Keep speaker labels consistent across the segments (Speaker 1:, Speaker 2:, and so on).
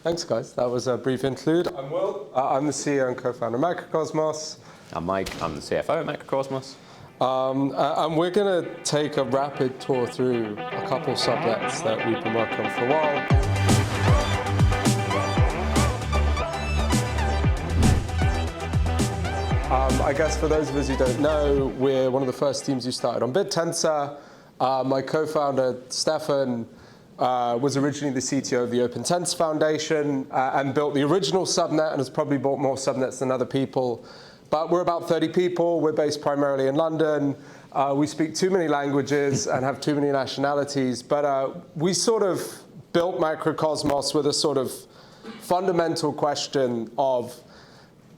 Speaker 1: Thanks, guys. That was a brief interlude. I'm Will. I'm the CEO and co-founder of Microcosmos.
Speaker 2: I'm Mike. I'm the CFO at Microcosmos.
Speaker 1: And we're going to take a rapid tour through a couple subnets that we've been working on for a while. I guess for those of us who don't know, we're one of the first teams who started on BitTensor. My co-founder, Stefan, was originally the CTO of the OpenTensor Foundation and built the original subnet and has probably built more subnets than other people. But we're about 30 people. We're based primarily in London. We speak too many languages and have too many nationalities. But we sort of built Microcosmos with a sort of fundamental question of,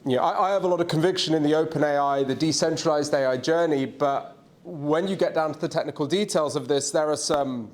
Speaker 1: I have a lot of conviction in the open AI, the decentralized AI journey. But when you get down to the technical details of this, there are some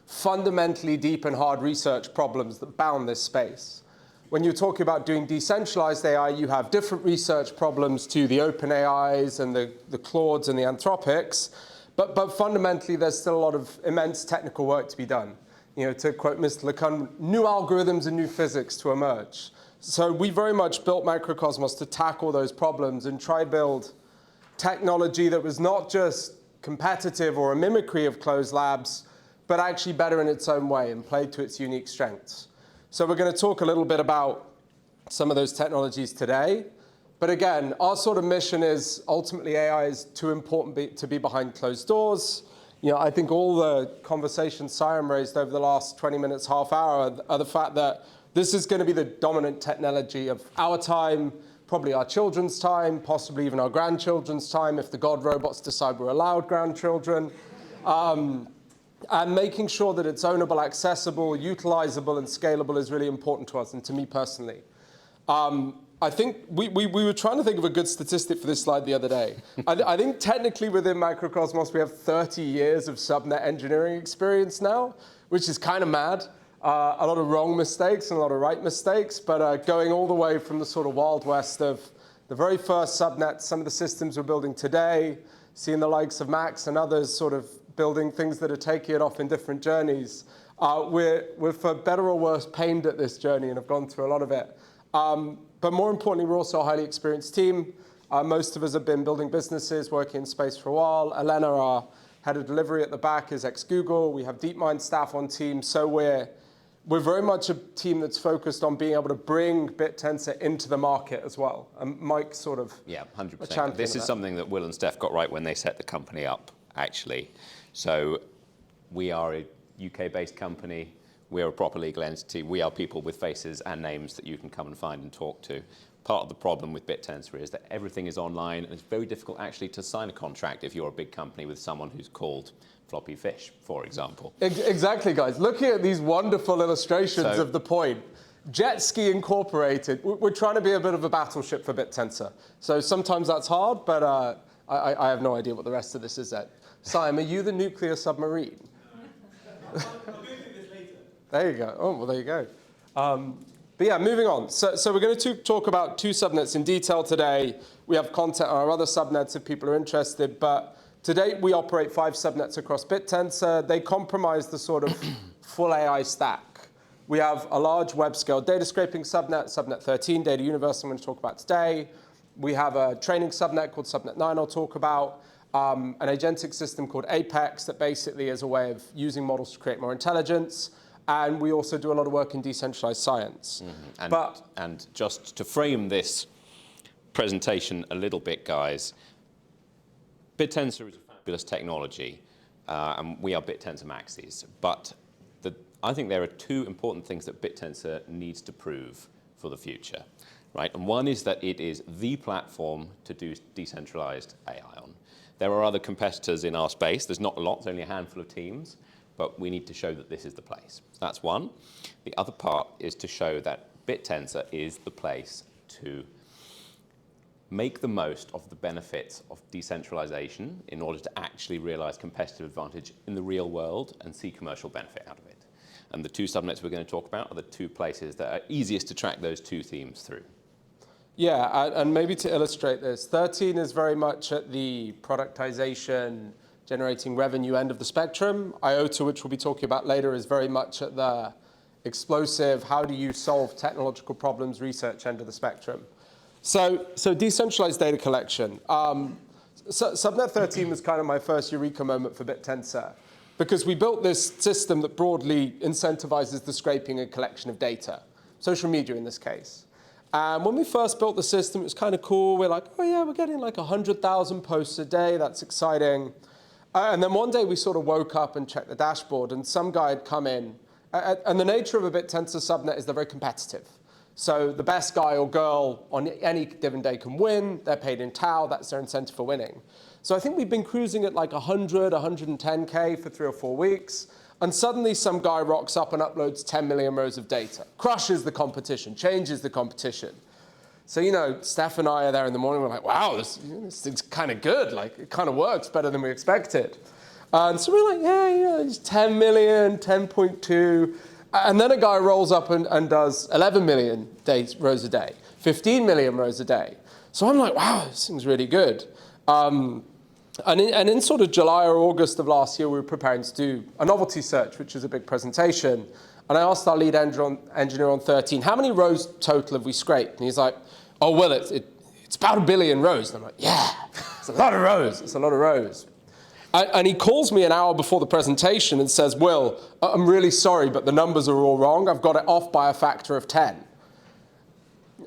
Speaker 1: fundamentally deep and hard research problems that bound this space. When you're talking about doing decentralized AI, you have different research problems to the open AIs and the Claudes and the Anthropics. But fundamentally, there's still a lot of immense technical work to be done. To quote Mr. LeCun, new algorithms and new physics to emerge. So we very much built Microcosmos to tackle those problems and try build technology that was not just competitive or a mimicry of closed labs, but actually better in its own way and played to its unique strengths. So we're going to talk a little bit about some of those technologies today. But again, our sort of mission is ultimately AI is too important to be behind closed doors. I think all the conversations Siam raised over the last 20 minutes, half hour, are the fact that this is going to be the dominant technology of our time, probably our children's time, possibly even our grandchildren's time, if the God robots decide we're allowed grandchildren. And making sure that it's ownable, accessible, utilizable, and scalable is really important to us and to me personally. I think we were trying to think of a good statistic for this slide the other day. I think technically within Microcosmos, we have 30 years of subnet engineering experience now, which is kind of mad. A lot of wrong mistakes and a lot of right mistakes, but going all the way from the sort of Wild West of the very first subnets, some of the systems we're building today, seeing the likes of Max and others sort of building things that are taking it off in different journeys. We're for better or worse, pained at this journey and have gone through a lot of it. But more importantly, we're also a highly experienced team. Most of us have been building businesses, working in space for a while. Elena, our head of delivery at the back, is ex-Google. We have DeepMind staff on team. So we're very much a team that's focused on being able to bring BitTensor into the market as well. And Mike sort of
Speaker 2: 100%. This is something that Will and Steph got right when they set the company up, actually. So we are a UK-based company. We are a proper legal entity. We are people with faces and names that you can come and find and talk to. Part of the problem with BitTensor is that everything is online, and it's very difficult actually to sign a contract if you're a big company with someone who's called Floppy Fish, for example.
Speaker 1: Exactly, guys. Looking at these wonderful illustrations of the point, Jet Ski Incorporated, we're trying to be a bit of a battleship for BitTensor. So sometimes that's hard, but I have no idea what the rest of this is at. Siam, are you the nuclear submarine?
Speaker 3: I'll go through this later.
Speaker 1: There you go. Oh, well, there you go. But yeah, moving on. So we're going to talk about two subnets in detail today. We have content on our other subnets if people are interested. But to date, we operate 5 subnets across BitTensor. They comprise the sort of full AI stack. We have a large web-scale data scraping subnet, subnet 13, Data Universe, I'm going to talk about today. We have a training subnet called subnet 9 I'll talk about. An agentic system called Apex that basically is a way of using models to create more intelligence. And we also do a lot of work in decentralized science.
Speaker 2: Mm-hmm. And just to frame this presentation a little bit, guys, BitTensor is a fabulous technology, and we are BitTensor Maxis. But I think there are 2 important things that BitTensor needs to prove for the future, right? And one is that it is the platform to do decentralized AI on. There are other competitors in our space. There's not a lot, there's only a handful of teams, but we need to show that this is the place. That's one. The other part is to show that BitTensor is the place to make the most of the benefits of decentralization in order to actually realize competitive advantage in the real world and see commercial benefit out of it. And the 2 subnets we're going to talk about are the 2 places that are easiest to track those 2 themes through.
Speaker 1: Yeah, and maybe to illustrate this, 13 is very much at the productization, generating revenue end of the spectrum. IOTA, which we'll be talking about later, is very much at the explosive, how do you solve technological problems research end of the spectrum. So decentralized data collection. Subnet 13 was kind of my first eureka moment for BitTensor, because we built this system that broadly incentivizes the scraping and collection of data, social media in this case. And when we first built the system, it was kind of cool. We're like, oh yeah, we're getting like 100,000 posts a day. That's exciting. And then one day we sort of woke up and checked the dashboard, and some guy had come in. And the nature of a BitTensor subnet is they're very competitive. So the best guy or girl on any given day can win. They're paid in tau. That's their incentive for winning. So I think we've been cruising at like 100, 110K for 3 or 4 weeks. And suddenly some guy rocks up and uploads 10 million rows of data, crushes the competition, changes the competition. So, you know, Steph and I are there in the morning. We're like, wow, this thing's kind of good. Like, it kind of works better than we expected. And so we're like, yeah, it's 10 million, 10.2. And then a guy rolls up and does 11 million rows a day, 15 million rows a day. So I'm like, wow, this thing's really good. And in sort of July or August of last year, we were preparing to do a novelty search, which is a big presentation. And I asked our lead engineer on 13, how many rows total have we scraped? And he's like, oh, well, it's about 1 billion rows. And I'm like, yeah, it's a lot of rows. It's a lot of rows. And he calls me an hour before the presentation and says, Will, I'm really sorry, but the numbers are all wrong. I've got it off by a factor of 10.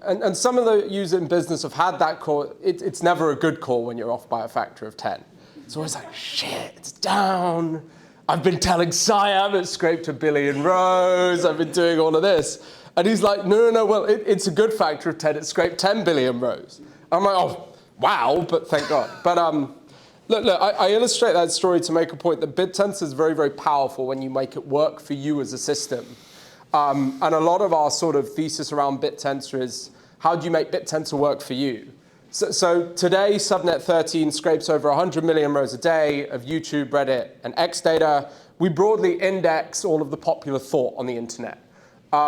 Speaker 1: And some of the users in business have had that call. It's never a good call when you're off by a factor of 10. It's always like, shit, it's down. I've been telling Siam it's scraped 1 billion rows. I've been doing all of this. And he's like, no, well, it's a good factor of 10. It scraped 10 billion rows. I'm like, oh, wow, but thank God. But look, I illustrate that story to make a point that BitTensor is very, very powerful when you make it work for you as a system. And a lot of our sort of thesis around BitTensor is, how do you make BitTensor work for you? So today, Subnet 13 scrapes over 100 million rows a day of YouTube, Reddit, and X data. We broadly index all of the popular thought on the internet.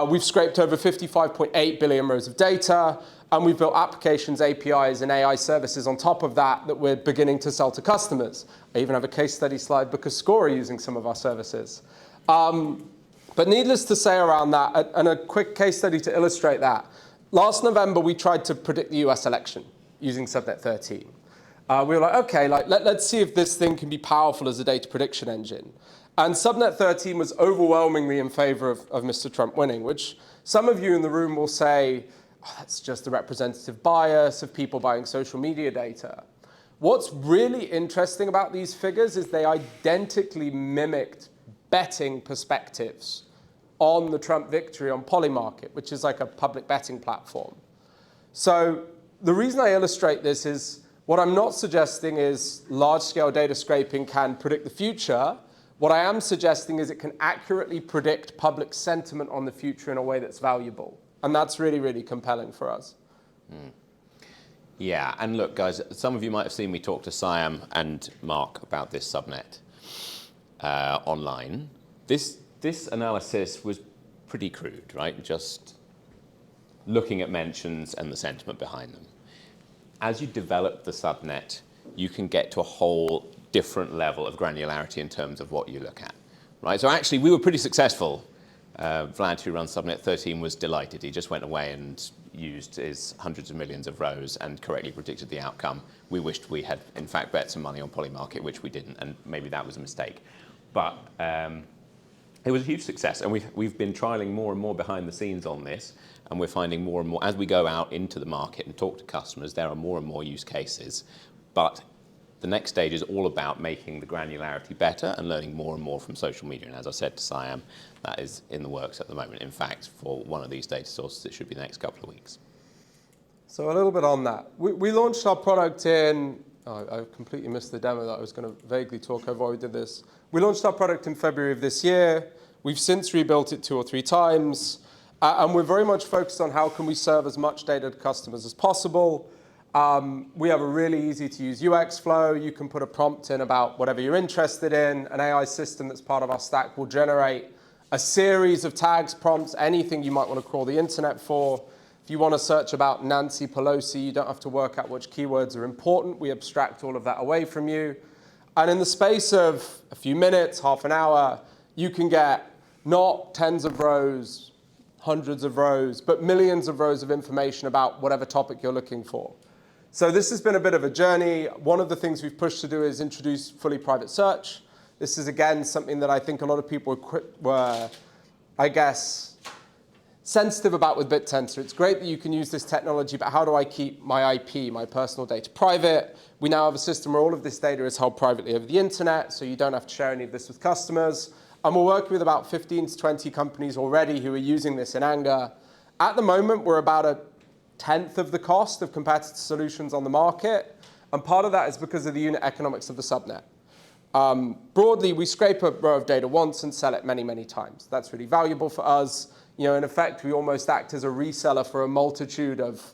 Speaker 1: We've scraped over 55.8 billion rows of data, and we've built applications, APIs, and AI services on top of that that we're beginning to sell to customers. I even have a case study slide because Score are using some of our services. But needless to say around that, and a quick case study to illustrate that, last November we tried to predict the US election using Subnet 13. We were like, okay, let's see if this thing can be powerful as a data prediction engine. And Subnet 13 was overwhelmingly in favor of Mr. Trump winning, which some of you in the room will say, oh, that's just the representative bias of people buying social media data. What's really interesting about these figures is they identically mimicked betting perspectives on the Trump victory on Polymarket, which is like a public betting platform. So the reason I illustrate this is what I'm not suggesting is large-scale data scraping can predict the future. What I am suggesting is it can accurately predict public sentiment on the future in a way that's valuable. And that's really, really compelling for us.
Speaker 2: Mm. Yeah, and look, guys, some of you might have seen me talk to Siam and Mark about this subnet online. This analysis was pretty crude, right? Just looking at mentions and the sentiment behind them. As you develop the subnet, you can get to a whole different level of granularity in terms of what you look at, right? So actually, we were pretty successful. Vlad, who runs Subnet 13, was delighted. He just went away and used his hundreds of millions of rows and correctly predicted the outcome. We wished we had, in fact, bet some money on Polymarket, which we didn't, and maybe that was a mistake. But it was a huge success, and we've been trialing more and more behind the scenes on this, and we're finding more and more, as we go out into the market and talk to customers, there are more and more use cases. But the next stage is all about making the granularity better and learning more and more from social media. And as I said to Siam, that is in the works at the moment. In fact, for one of these data sources, it should be the next couple of weeks.
Speaker 1: So a little bit on that. We launched our product in, I completely missed the demo that I was going to vaguely talk over while we did this. We launched our product in February of this year. We've since rebuilt it 2 or 3 times. And we're very much focused on how can we serve as much data to customers as possible. We have a really easy to use UX flow. You can put a prompt in about whatever you're interested in. An AI system that's part of our stack will generate a series of tags, prompts, anything you might want to crawl the internet for. If you want to search about Nancy Pelosi, you don't have to work out which keywords are important. We abstract all of that away from you. And in the space of a few minutes, half an hour, you can get not tens of rows, hundreds of rows, but millions of rows of information about whatever topic you're looking for. So this has been a bit of a journey. One of the things we've pushed to do is introduce fully private search. This is, again, something that I think a lot of people were, I guess, sensitive about with BitTensor. It's great that you can use this technology, but how do I keep my IP, my personal data, private? We now have a system where all of this data is held privately over the internet, so you don't have to share any of this with customers. And we're working with about 15 to 20 companies already who are using this in anger. At the moment, we're about a tenth of the cost of competitor solutions on the market. And part of that is because of the unit economics of the subnet. Broadly, we scrape a row of data once and sell it many, many times. That's really valuable for us. In effect, we almost act as a reseller for a multitude of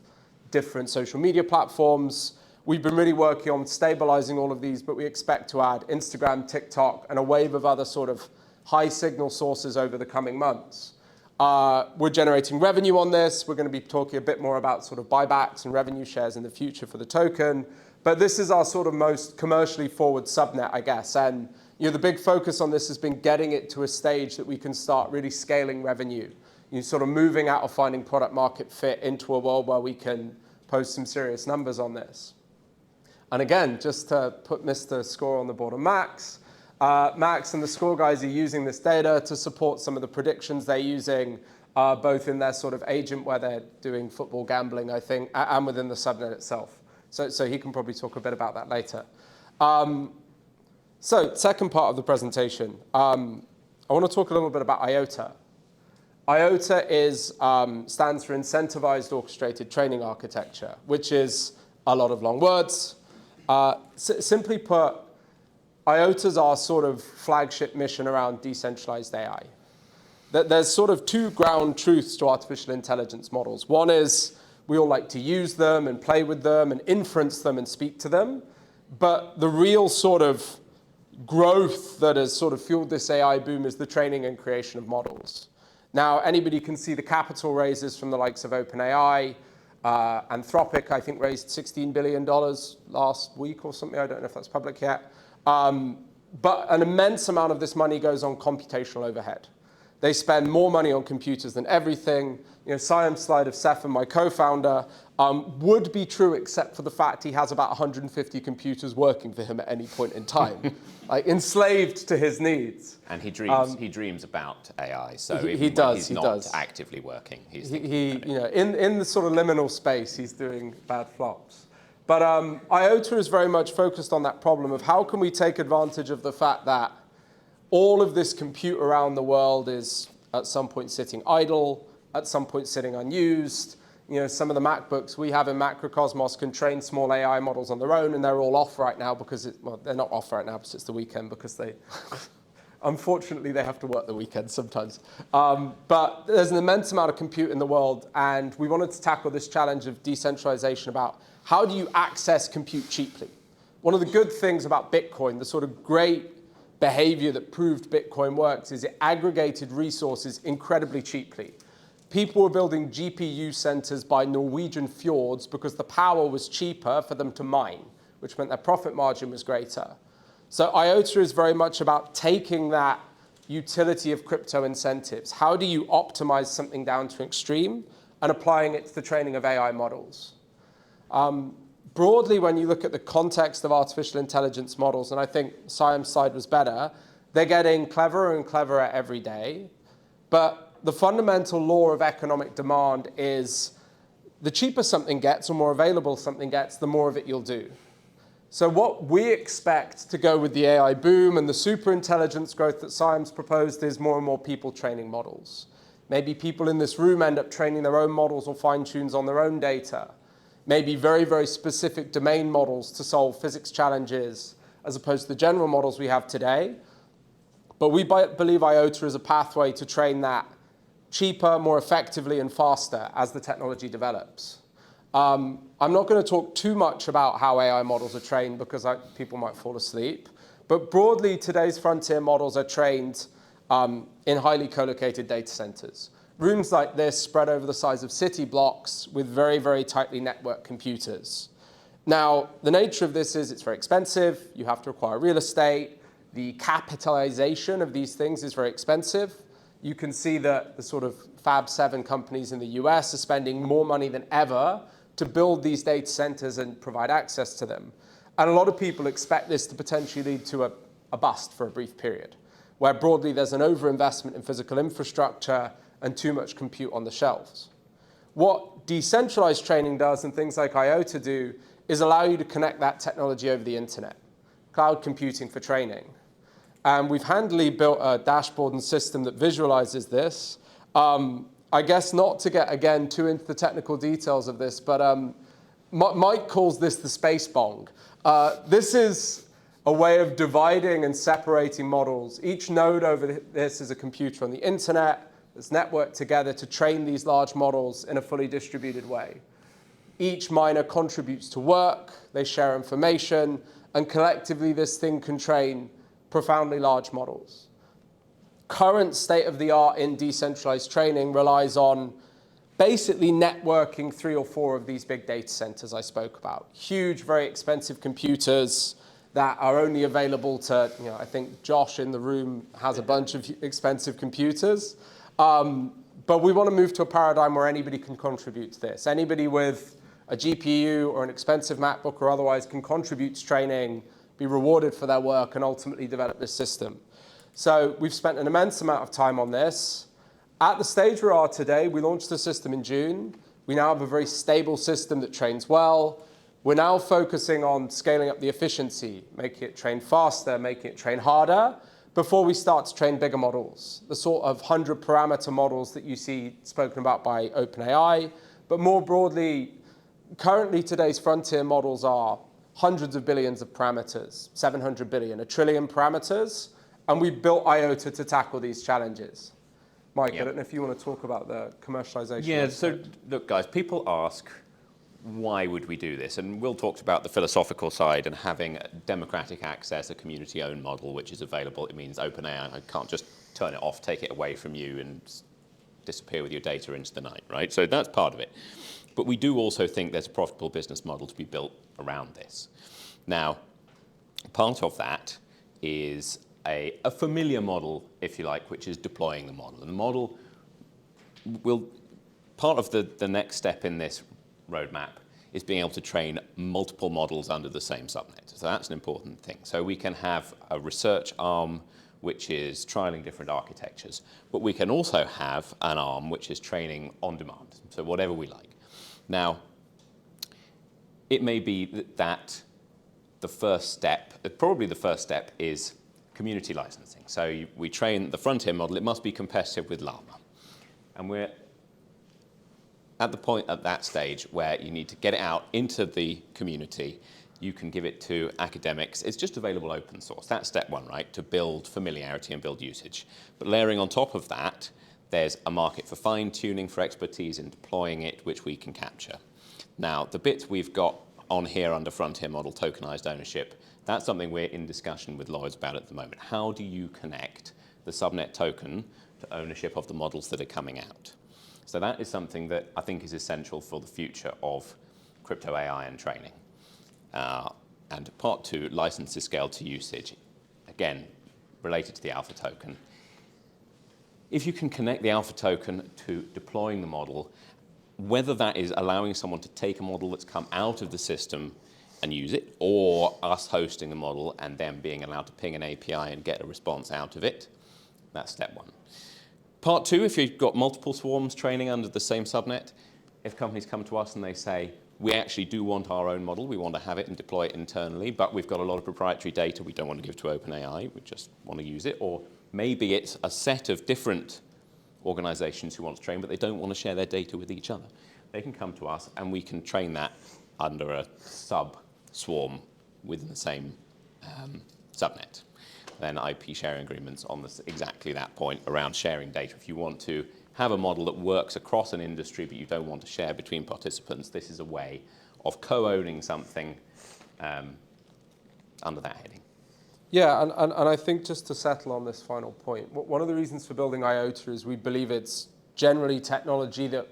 Speaker 1: different social media platforms. We've been really working on stabilizing all of these, but we expect to add Instagram, TikTok, and a wave of other sort of high signal sources over the coming months. We're generating revenue on this. We're going to be talking a bit more about sort of buybacks and revenue shares in the future for the token. But this is our sort of most commercially forward subnet, I guess. And the big focus on this has been getting it to a stage that we can start really scaling revenue. Sort of moving out of finding product market fit into a world where we can post some serious numbers on this. And again, just to put Mr. Score on the board, and Max and the Score guys are using this data to support some of the predictions they're using, both in their sort of agent where they're doing football gambling, I think, and within the subnet itself. So he can probably talk a bit about that later. So second part of the presentation, I want to talk a little bit about IOTA. IOTA stands for Incentivized Orchestrated Training Architecture, which is a lot of long words. Simply put, IOTA is our sort of flagship mission around decentralized AI. There's sort of two ground truths to artificial intelligence models. One is we all like to use them and play with them and inference them and speak to them. But the real sort of growth that has sort of fueled this AI boom is the training and creation of models. Now, anybody can see the capital raises from the likes of OpenAI. Anthropic, I think, raised $16 billion last week or something. I don't know if that's public yet. But an immense amount of this money goes on computational overhead. They spend more money on computers than everything. Siam's slide of Sefan, my co-founder, would be true except for the fact he has about 150 computers working for him at any point in time, like enslaved to his needs.
Speaker 2: And he dreams about AI, so
Speaker 1: he's
Speaker 2: not actively working.
Speaker 1: In the sort of liminal space, he's doing bad flops. But IOTA is very much focused on that problem of how can we take advantage of the fact that all of this compute around the world is at some point sitting idle, at some point sitting unused. Some of the MacBooks we have in Macrocosmos can train small AI models on their own, and they're all off right now because they're not off right now because it's the weekend, because unfortunately, they have to work the weekend sometimes. But there's an immense amount of compute in the world, and we wanted to tackle this challenge of decentralization about how do you access compute cheaply. One of the good things about Bitcoin, the sort of great behavior that proved Bitcoin works, is it aggregated resources incredibly cheaply. People were building GPU centers by Norwegian fjords because the power was cheaper for them to mine, which meant their profit margin was greater. So IOTA is very much about taking that utility of crypto incentives. How do you optimize something down to extreme and applying it to the training of AI models? Broadly, when you look at the context of artificial intelligence models, and I think Siam's slide was better, they're getting cleverer and cleverer every day. But the fundamental law of economic demand is the cheaper something gets or more available something gets, the more of it you'll do. So what we expect to go with the AI boom and the super intelligence growth that Siam's proposed is more and more people training models. Maybe people in this room end up training their own models or fine-tunes on their own data. Maybe very, very specific domain models to solve physics challenges as opposed to the general models we have today. But we believe IOTA is a pathway to train that cheaper, more effectively, and faster as the technology develops. I'm not going to talk too much about how AI models are trained because people might fall asleep. But broadly, today's frontier models are trained in highly co-located data centers. Rooms like this spread over the size of city blocks with very, very tightly networked computers. Now, the nature of this is it's very expensive. You have to acquire real estate. The capitalization of these things is very expensive. you can see that the sort of Fab 7 companies in the US are spending more money than ever to build these data centers and provide access to them. And a lot of people expect this to potentially lead to a bust for a brief period, where broadly there's an overinvestment in physical infrastructure and too much compute on the shelves. What decentralized training does and things like IOTA do is allow you to connect that technology over the internet, cloud computing for training. And we've handily built a dashboard and system that visualizes this. I guess not to get, again, too into the technical details of this, but Mike calls this the space bong. This is a way of dividing and separating models. Each node over this is a computer on the internet that's networked together to train these large models in a fully distributed way. Each miner contributes to work, they share information, and collectively this thing can train profoundly large models. Current state of the art in decentralized training relies on basically networking 3 or 4 of these big data centers I spoke about. Huge, very expensive computers that are only available to, I think Josh in the room has a bunch of expensive computers. But we want to move to a paradigm where anybody can contribute to this. Anybody with a GPU or an expensive MacBook or otherwise can contribute to training, be rewarded for their work, and ultimately develop this system. So we've spent an immense amount of time on this. At the stage we are today, we launched the system in June. We now have a very stable system that trains well. We're now focusing on scaling up the efficiency, making it train faster, making it train harder, before we start to train bigger models, the sort of 100-parameter models that you see spoken about by OpenAI. But more broadly, currently today's frontier models are hundreds of billions of parameters, 700 billion, 1 trillion parameters, and we built IOTA to tackle these challenges. Mike, I don't know if you want to talk about the commercialization.
Speaker 2: Yeah, so look, guys, people ask, why would we do this? And Will talked about the philosophical side and having democratic access, a community-owned model which is available. It means OpenAI can't just turn it off, take it away from you, and disappear with your data into the night, right? So that's part of it. But we do also think there's a profitable business model to be built around this. Now, part of that is a familiar model, if you like, which is deploying the model. And the model will, part of the next step in this roadmap is being able to train multiple models under the same subnet. So that's an important thing. So we can have a research arm which is trialing different architectures, but we can also have an arm which is training on demand, so whatever we like. Now, it may be that the first step, probably the first step, is community licensing. So we train the frontier model, it must be competitive with Llama. And we're at the point at that stage where you need to get it out into the community. You can give it to academics. It's just available open source. That's step 1, right? To build familiarity and build usage. But layering on top of that, there's a market for fine-tuning, for expertise in deploying it, which we can capture. Now, the bits we've got on here under frontier model tokenized ownership, that's something we're in discussion with lawyers about at the moment. How do you connect the subnet token to ownership of the models that are coming out? So that is something that I think is essential for the future of crypto AI and training. And part 2, licenses scaled to usage. Again, related to the alpha token. If you can connect the alpha token to deploying the model, whether that is allowing someone to take a model that's come out of the system and use it, or us hosting the model and then being allowed to ping an API and get a response out of it, that's step 1. Part 2, if you've got multiple swarms training under the same subnet, if companies come to us and they say, we actually do want our own model, we want to have it and deploy it internally, but we've got a lot of proprietary data we don't want to give to OpenAI, we just want to use it, or maybe it's a set of different organizations who want to train, but they don't want to share their data with each other. They can come to us and we can train that under a sub-swarm within the same subnet. Then IP sharing agreements on exactly that point around sharing data. If you want to have a model that works across an industry but you don't want to share between participants, this is a way of co-owning something under that heading.
Speaker 1: Yeah, and I think just to settle on this final point, one of the reasons for building IOTA is we believe it's generally technology that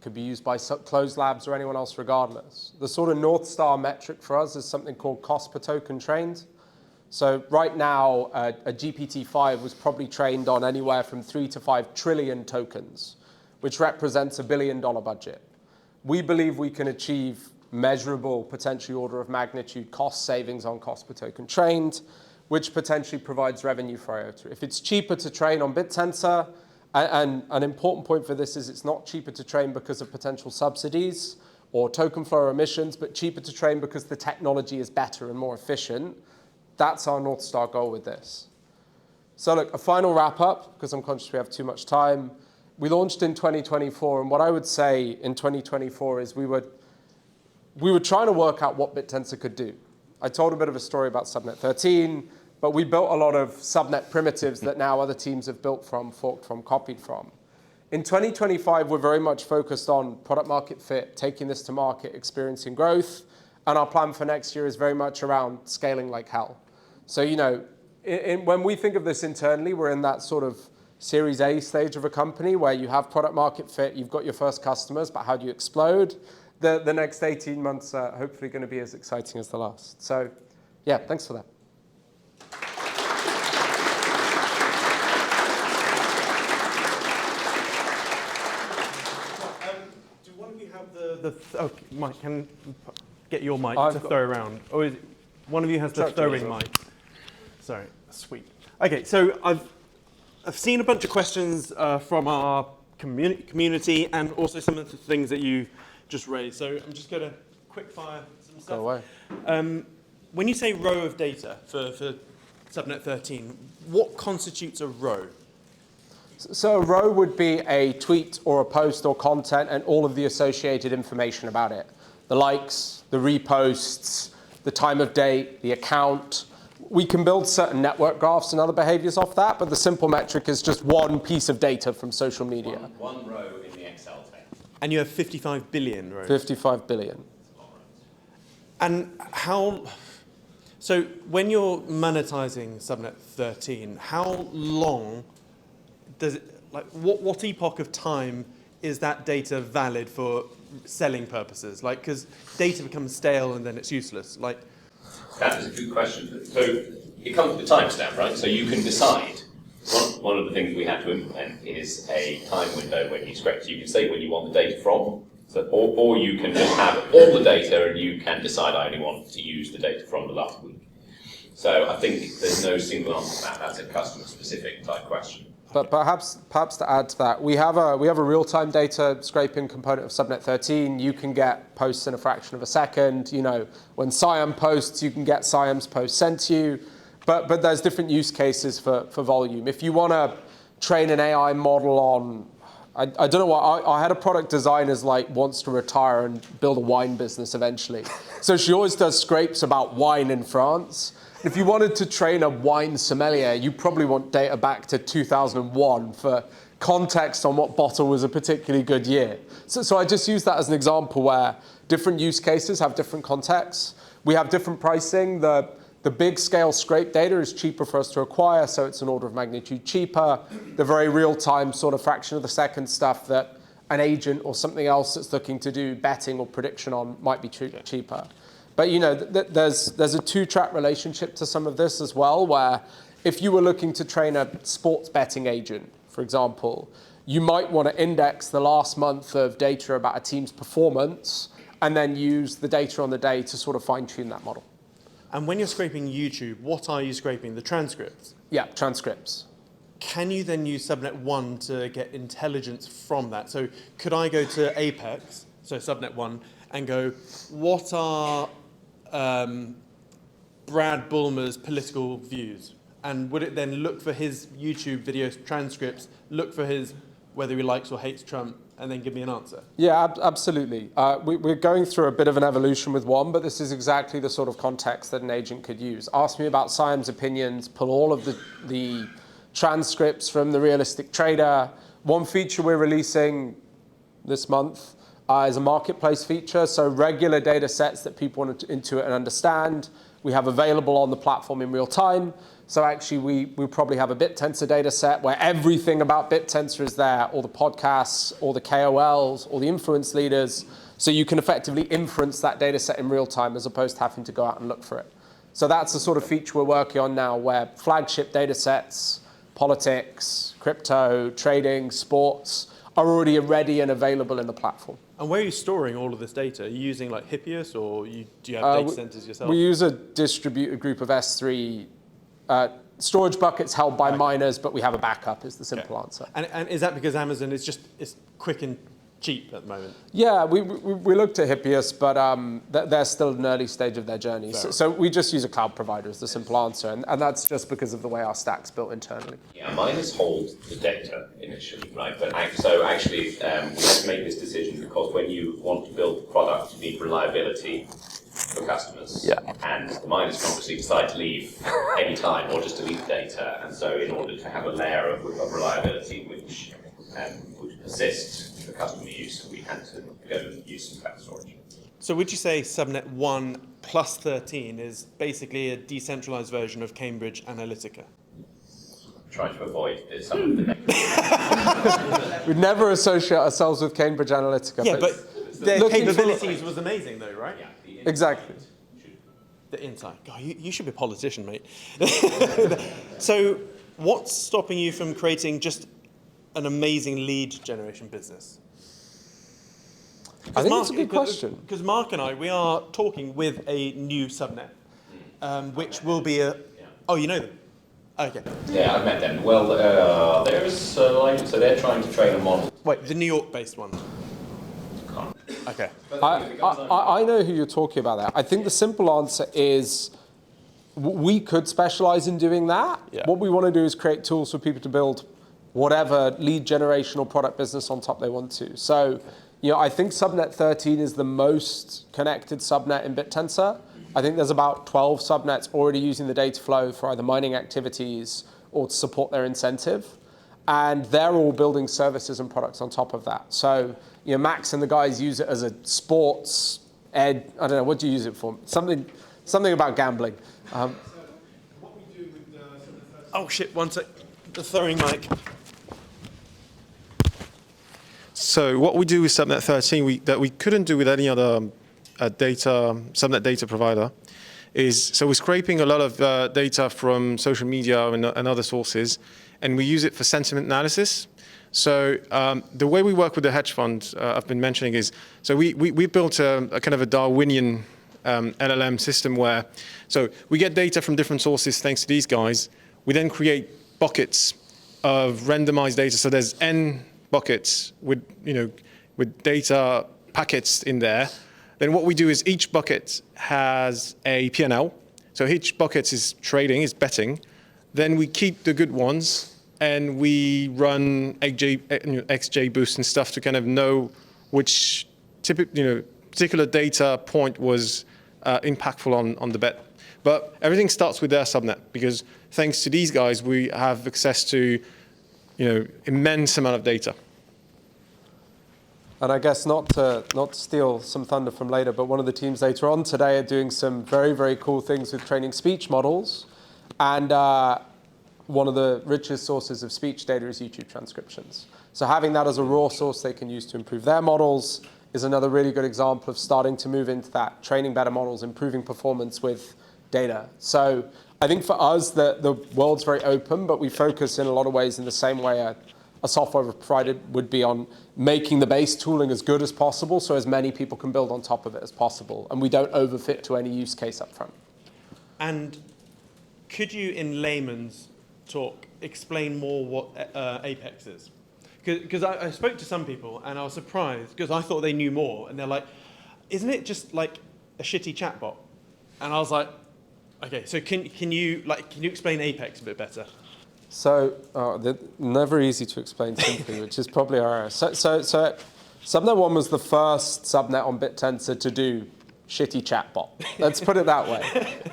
Speaker 1: could be used by closed labs or anyone else regardless. The sort of North Star metric for us is something called cost per token trained. So right now, a GPT-5 was probably trained on anywhere from 3 to 5 trillion tokens, which represents $1 billion budget. We believe we can achieve measurable, potentially order of magnitude cost savings on cost per token trained, which potentially provides revenue for IOTA. If it's cheaper to train on BitTensor, and an important point for this is it's not cheaper to train because of potential subsidies or token flow emissions, but cheaper to train because the technology is better and more efficient. That's our North Star goal with this. So look, a final wrap up, because I'm conscious we have too much time. We launched in 2024, and what I would say in 2024 is we were trying to work out what BitTensor could do. I told a bit of a story about Subnet 13, but we built a lot of subnet primitives that now other teams have built from, forked from, copied from. In 2025, we're very much focused on product market fit, taking this to market, experiencing growth, and our plan for next year is very much around scaling like hell. So, when we think of this internally, we're in that sort of Series A stage of a company where you have product market fit, you've got your first customers, but how do you explode? The next 18 months are hopefully going to be as exciting as the last. So, yeah, thanks for that.
Speaker 3: Do one of you have Mike, can get your mic
Speaker 1: I've
Speaker 3: to
Speaker 1: got-
Speaker 3: throw around? Or is it, one of you has the
Speaker 1: Chuck
Speaker 3: throwing
Speaker 1: yours
Speaker 3: mic? Sorry, sweet. Okay, so I've seen a bunch of questions from our community and also some of the things that you just raised. So I'm just going to quick fire some stuff.
Speaker 1: Go away.
Speaker 3: When you say row of data for Subnet 13, what constitutes a row?
Speaker 1: So a row would be a tweet or a post or content and all of the associated information about it. The likes, the reposts, the time of day, the account. We can build certain network graphs and other behaviors off that, but the simple metric is just one piece of data from social media.
Speaker 2: One row in the Excel table.
Speaker 3: And you have 55 billion rows.
Speaker 1: 55 billion.
Speaker 3: And so when you're monetizing Subnet 13, how long does it, what epoch of time is that data valid for selling purposes? Because data becomes stale and then it's useless.
Speaker 2: That is a good question. So it comes with a timestamp, right? So you can decide. One of the things we had to implement is a time window when you scrape. So you can say when you want the data from, or you can just have all the data and you can decide I only want to use the data from the last week. So I think there's no single answer to that. That's a customer-specific type question.
Speaker 1: But perhaps to add to that, we have a real-time data scraping component of Subnet 13. You can get posts in a fraction of a second. When Siam posts, you can get Siam's post sent to you. But there's different use cases for volume. If you want to train an AI model on, I don't know what, I had a product designer wants to retire and build a wine business eventually. So she always does scrapes about wine in France. If you wanted to train a wine sommelier, you probably want data back to 2001 for context on what bottle was a particularly good year. So I just use that as an example where different use cases have different contexts. We have different pricing. The big scale scrape data is cheaper for us to acquire, so it's an order of magnitude cheaper. The very real time sort of fraction of the second stuff that an agent or something else that's looking to do betting or prediction on might be cheaper. But there's a two-track relationship to some of this as well, where if you were looking to train a sports betting agent, for example, you might want to index the last month of data about a team's performance and then use the data on the day to sort of fine-tune that model.
Speaker 3: And when you're scraping YouTube, what are you scraping? The transcripts?
Speaker 1: Yeah, transcripts.
Speaker 3: Can you then use Subnet 1 to get intelligence from that? So could I go to Apex, so Subnet 1, and go, what are Brad Bulmer's political views? And would it then look for his YouTube video transcripts, look for his whether he likes or hates Trump, and then give me an answer? Yeah,
Speaker 1: absolutely. We're going through a bit of an evolution with one, but this is exactly the sort of context that an agent could use. Ask me about Siam's opinions, pull all of the transcripts from the Realistic Trader. One feature we're releasing this month is a marketplace feature, so regular data sets that people want to intuit and understand, we have available on the platform in real time. So actually, we probably have a BitTensor data set where everything about BitTensor is there, all the podcasts, all the KOLs, all the influence leaders. So you can effectively inference that data set in real time as opposed to having to go out and look for it. So that's the sort of feature we're working on now, where flagship data sets, politics, crypto, trading, sports, are already ready and available in the platform.
Speaker 3: And where are you storing all of this data? Are you using like Hippias, or do you have data centers yourself?
Speaker 1: We use a distributed group of S3 storage buckets held by miners, but we have a backup is the simple answer.
Speaker 3: And is that because Amazon is it's quick and cheap at the moment?
Speaker 1: Yeah, we looked at Hippias, but they're still in an early stage of their journey. So we just use a cloud provider is the simple answer, and that's just because of the way our stack's built internally.
Speaker 2: Yeah, miners hold the data initially, right? But so actually, we had to make this decision because when you want to build a product, you need reliability for customers.
Speaker 1: Yeah.
Speaker 2: And the miners can obviously decide to leave any time or just delete data. And so in order to have a layer of reliability which would persist for customer use, we had to go and use some cloud storage.
Speaker 3: So would you say subnet 1 plus 13 is basically a decentralized version of Cambridge Analytica?
Speaker 2: Trying to avoid some of the negative.
Speaker 1: We'd never associate ourselves with Cambridge Analytica.
Speaker 3: Yeah, but their
Speaker 1: looking
Speaker 3: capabilities was amazing though, right?
Speaker 2: Yeah,
Speaker 1: Exactly.
Speaker 3: The insight. God, you should be a politician, mate. So what's stopping you from creating just an amazing lead generation business?
Speaker 1: I think it's a good question.
Speaker 3: Because Mark and I, we are talking with a new subnet, which will be a... Oh, you know them? Okay.
Speaker 2: Yeah, I've met them. Well, there's so they're trying to train a model.
Speaker 3: Wait, the New York-based one? Okay.
Speaker 1: I know who you're talking about there. I think the simple answer is we could specialize in doing that.
Speaker 3: Yeah.
Speaker 1: What we want to do is create tools for people to build whatever lead generation or product business on top they want to. So, I think subnet 13 is the most connected subnet in BitTensor. I think there's about 12 subnets already using the data flow for either mining activities or to support their incentive. And they're all building services and products on top of that. So, Max and the guys use it as a sports I don't know, what do you use it for? Something about gambling.
Speaker 3: Oh shit, one sec. The throwing mic.
Speaker 4: So what we do with subnet 13 that we couldn't do with any other subnet data provider is, so we're scraping a lot of data from social media and other sources, and we use it for sentiment analysis. So the way we work with the hedge fund I've been mentioning is, so we built a kind of a Darwinian LLM system where, so we get data from different sources thanks to these guys. We then create buckets of randomized data. So there's n buckets with data packets in there. Then what we do is each bucket has a P&L. So each bucket is trading, is betting. Then we keep the good ones and we run XJ boost and stuff to kind of know which particular data point was impactful on the bet. But everything starts with their subnet, because thanks to these guys, we have access to immense amount of data.
Speaker 1: And I guess not to steal some thunder from later, but one of the teams later on today are doing some very, very cool things with training speech models. And one of the richest sources of speech data is YouTube transcriptions. So having that as a raw source they can use to improve their models is another really good example of starting to move into that, training better models, improving performance with data. So I think for us, the world's very open, but we focus in a lot of ways in the same way a software provider would be on making the base tooling as good as possible so as many people can build on top of it as possible. And we don't overfit to any use case up front.
Speaker 3: And could you, in layman's talk, explain more what Apex is? Because I spoke to some people and I was surprised because I thought they knew more. And they're like, isn't it just like a shitty chatbot? And I was like, okay, so can you explain Apex a bit better?
Speaker 1: So they're never easy to explain simply, which is probably our error. So subnet 1 was the first subnet on BitTensor to do shitty chatbot. Let's put it that way.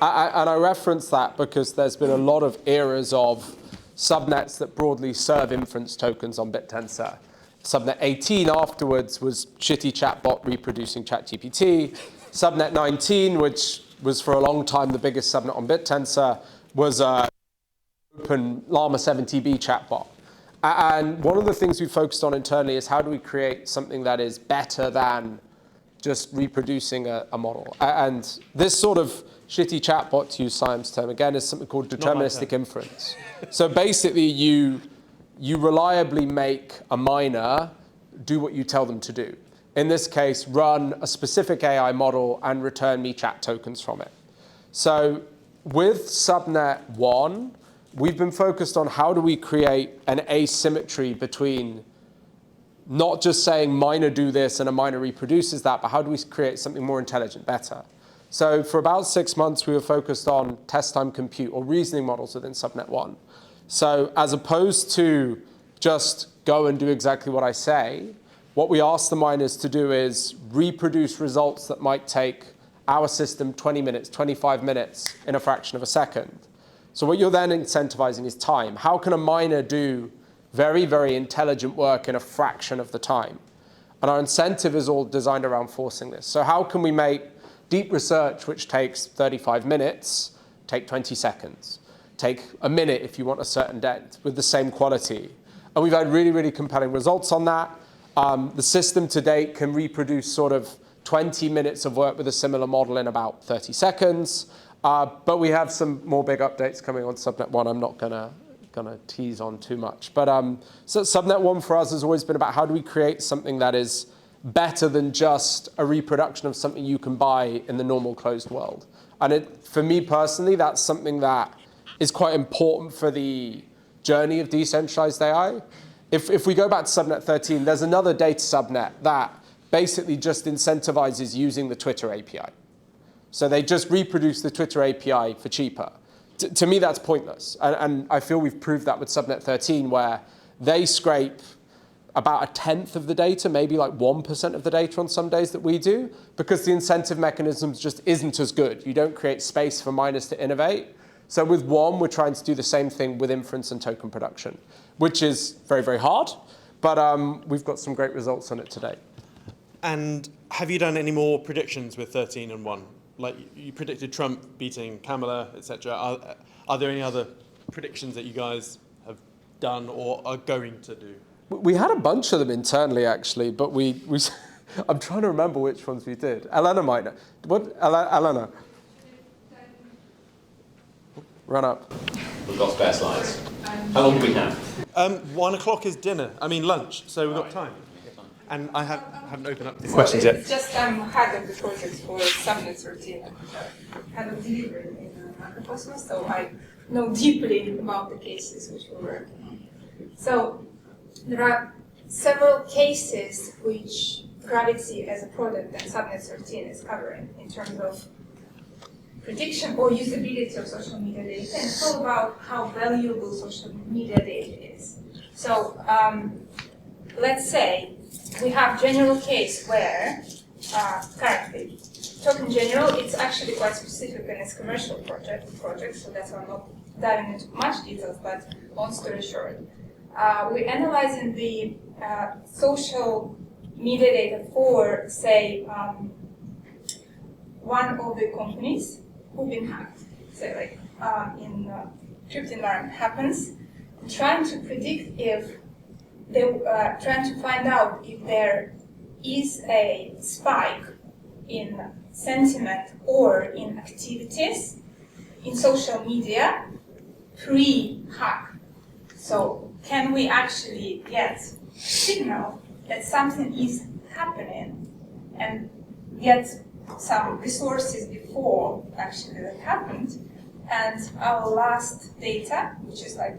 Speaker 1: And I reference that because there's been a lot of eras of subnets that broadly serve inference tokens on BitTensor. Subnet 18 afterwards was shitty chatbot reproducing ChatGPT. Subnet 19, which was for a long time the biggest subnet on BitTensor, was open Llama 7TB chatbot. And one of the things we focused on internally is how do we create something that is better than just reproducing a model. And this sort of shitty chatbot, to use Siam's term again, is something called deterministic inference. So basically, you reliably make a miner do what you tell them to do. In this case, run a specific AI model and return me chat tokens from it. So with subnet 1, we've been focused on how do we create an asymmetry between not just saying miner do this and a miner reproduces that, but how do we create something more intelligent, better? So for about 6 months, we were focused on test time compute or reasoning models within subnet 1. So as opposed to just go and do exactly what I say, what we ask the miners to do is reproduce results that might take our system 20 minutes, 25 minutes in a fraction of a second. So what you're then incentivizing is time. How can a miner do very, very intelligent work in a fraction of the time? And our incentive is all designed around forcing this. So how can we make deep research, which takes 35 minutes, take 20 seconds? Take a minute if you want a certain depth with the same quality. And we've had really, really compelling results on that. The system to date can reproduce sort of 20 minutes of work with a similar model in about 30 seconds. But we have some more big updates coming on subnet 1. I'm not gonna tease on too much. But so subnet 1 for us has always been about how do we create something that is better than just a reproduction of something you can buy in the normal closed world. And for me personally, that's something that is quite important for the journey of decentralized AI. If we go back to subnet 13, there's another data subnet that basically just incentivizes using the Twitter API. So they just reproduce the Twitter API for cheaper. To me, that's pointless. And I feel we've proved that with subnet 13, where they scrape about a tenth of the data, maybe like 1% of the data on some days that we do, because the incentive mechanisms just isn't as good. You don't create space for miners to innovate. So with one, we're trying to do the same thing with inference and token production, which is very, very hard, but we've got some great results on it today.
Speaker 3: And have you done any more predictions with 13 and 1? Like you predicted Trump beating Kamala, etc. Are there any other predictions that you guys have done or are going to do?
Speaker 1: We had a bunch of them internally, actually, but we I'm trying to remember which ones we did. Elena might know. What, Elena? Run up.
Speaker 2: We've got spare slides. How long do we have?
Speaker 3: 1 o'clock is dinner. I mean lunch, so we've got time. And I haven't opened up the
Speaker 5: So
Speaker 3: questions yet.
Speaker 5: it's just I'm head of the project for subnet 13 and head of delivery in Macrocosmos, so I know deeply about the cases which we're working on. So there are several cases which Gravity as a product and subnet 13 is covering in terms of prediction or usability of social media data, and it's all about how valuable social media data is. So let's say we have general case where currently, talking general, it's actually quite specific and it's commercial project, so that's why I'm not diving into much details, but long story short, we're analyzing the social media data for, say, one of the companies who've been hacked, say like in crypto environment happens, trying to predict if they trying to find out if there is a spike in sentiment or in activities in social media pre-hack. So can we actually get signal that something is happening and get some resources before actually that happened? And our last data, which is like